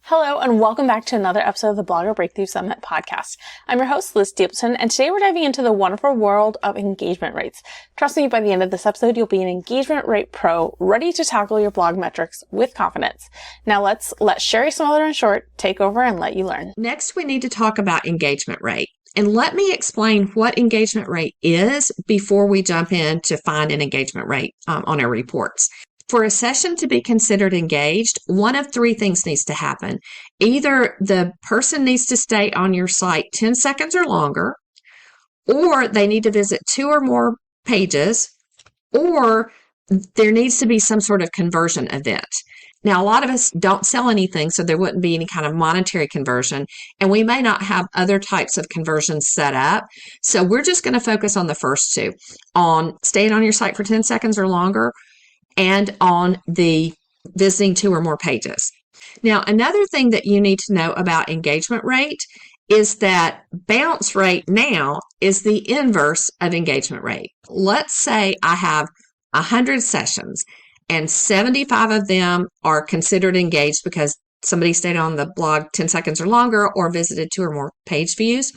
Hello, and welcome back to another episode of the Blogger Breakthrough Summit podcast. I'm your host, Liz Stapleton, and today we're diving into the wonderful world of engagement rates. Trust me, by the end of this episode, you'll be an engagement rate pro, ready to tackle your blog metrics with confidence. Now let's let Sherry Smothermon Short take over and let you learn. Next, we need to talk about engagement rate. And let me explain what engagement rate is before we jump in to find an engagement rate on our reports. For a session to be considered engaged, one of three things needs to happen. Either the person needs to stay on your site 10 seconds or longer, or they need to visit 2 or more pages, or there needs to be some sort of conversion event. Now, a lot of us don't sell anything, so there wouldn't be any kind of monetary conversion, and we may not have other types of conversions set up. So we're just going to focus on the first two, on staying on your site for 10 seconds or longer, and on the visiting 2 or more pages. Now, another thing that you need to know about engagement rate is that bounce rate now is the inverse of engagement rate. Let's say I have 100 sessions and 75 of them are considered engaged because somebody stayed on the blog 10 seconds or longer or visited 2 or more page views.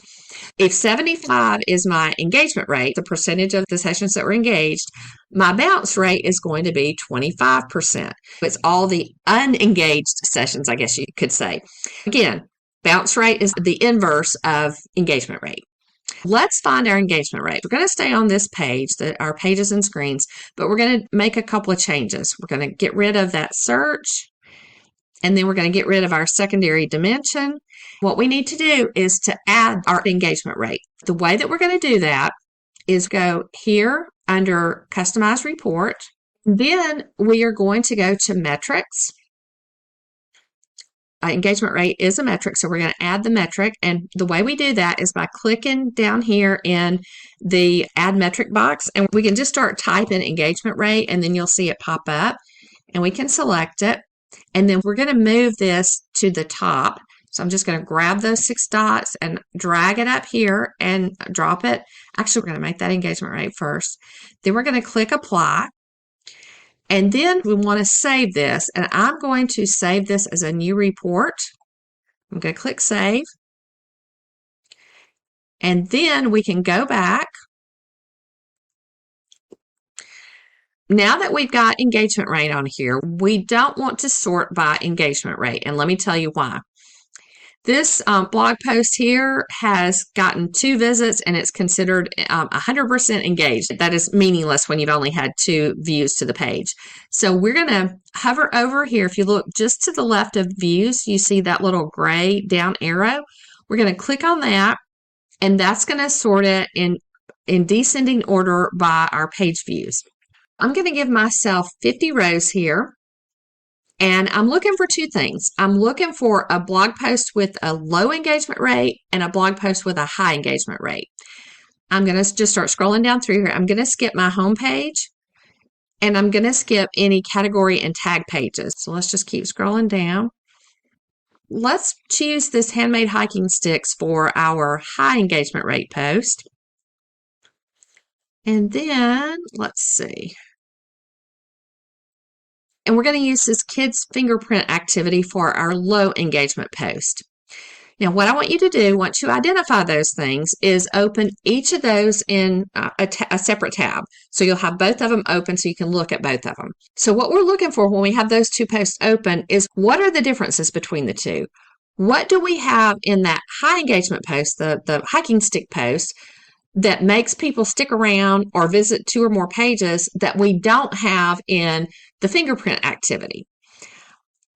If 75 is my engagement rate, the percentage of the sessions that were engaged, my bounce rate is going to be 25%. It's all the unengaged sessions, I guess you could say. Again, bounce rate is the inverse of engagement rate. Let's find our engagement rate. We're going to stay on this page, our pages and screens, but we're going to make a couple of changes. We're going to get rid of that search, and then we're going to get rid of our secondary dimension. What we need to do is to add our engagement rate. The way that we're going to do that is go here under Customize Report. Then we are going to go to Metrics. Engagement rate is a metric, so we're going to add the metric. And the way we do that is by clicking down here in the Add Metric box. And we can just start typing engagement rate, and then you'll see it pop up. And we can select it. And then we're going to move this to the top. So I'm just going to grab those 6 dots and drag it up here and drop it. Actually, we're going to make that engagement rate first. Then we're going to click Apply. And then we want to save this. And I'm going to save this as a new report. I'm going to click Save. And then we can go back. Now that we've got engagement rate on here, we don't want to sort by engagement rate. And let me tell you why. This blog post here has gotten 2 visits and it's considered 100% engaged. That is meaningless when you've only had 2 views to the page. So we're going to hover over here. If you look just to the left of views, you see that little gray down arrow. We're going to click on that, and that's going to sort it in descending order by our page views. I'm going to give myself 50 rows here. And I'm looking for 2 things. I'm looking for a blog post with a low engagement rate and a blog post with a high engagement rate. I'm going to just start scrolling down through here. I'm going to skip my home page, and I'm going to skip any category and tag pages. So let's just keep scrolling down. Let's choose this handmade hiking sticks for our high engagement rate post. And then let's see. And we're going to use this kids fingerprint activity for our low engagement post. Now, what I want you to do once you identify those things is open each of those in a separate tab. So you'll have both of them open so you can look at both of them. So what we're looking for when we have those 2 posts open is, what are the differences between the 2? What do we have in that high engagement post, the hiking stick post, that makes people stick around or visit 2 or more pages that we don't have in the fingerprint activity?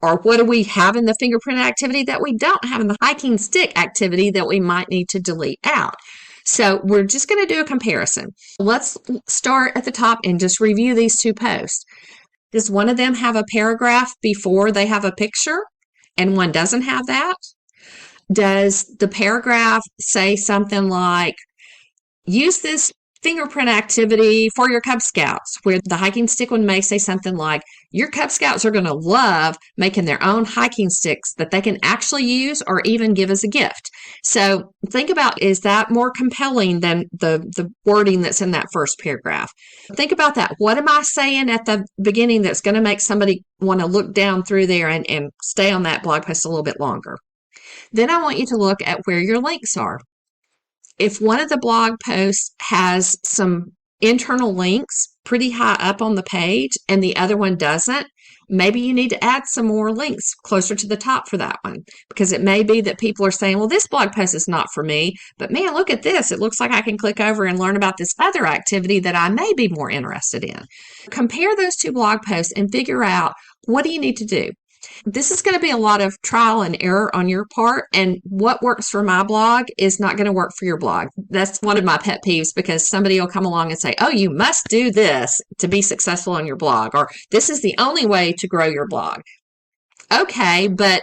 Or what do we have in the fingerprint activity that we don't have in the hiking stick activity that we might need to delete out? So we're just going to do a comparison. Let's start at the top and just review these 2 posts. Does one of them have a paragraph before they have a picture and one doesn't have that? Does the paragraph say something like, use this fingerprint activity for your Cub Scouts, where the hiking stick one may say something like, your Cub Scouts are going to love making their own hiking sticks that they can actually use or even give as a gift. So think about, is that more compelling than the wording that's in that first paragraph? Think about that. What am I saying at the beginning that's going to make somebody want to look down through there and stay on that blog post a little bit longer? Then I want you to look at where your links are. If one of the blog posts has some internal links pretty high up on the page and the other one doesn't, maybe you need to add some more links closer to the top for that one, because it may be that people are saying, well, this blog post is not for me, but man, look at this. It looks like I can click over and learn about this other activity that I may be more interested in. Compare those two blog posts and figure out, what do you need to do? This is going to be a lot of trial and error on your part, and what works for my blog is not going to work for your blog. That's one of my pet peeves, because somebody will come along and say, oh, you must do this to be successful on your blog, or this is the only way to grow your blog. Okay, but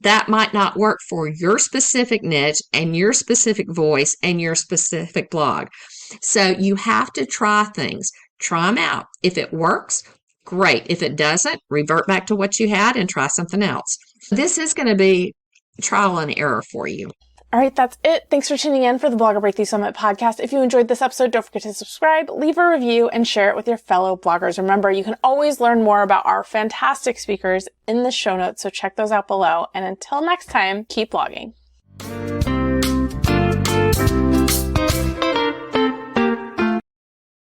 that might not work for your specific niche and your specific voice and your specific blog. So you have to try things. Try them out. If it works, great. If it doesn't, revert back to what you had and try something else. This is going to be trial and error for you. All right, that's it. Thanks for tuning in for the Blogger Breakthrough Summit podcast. If you enjoyed this episode, don't forget to subscribe, leave a review, and share it with your fellow bloggers. Remember, you can always learn more about our fantastic speakers in the show notes, so check those out below. And until next time, keep blogging.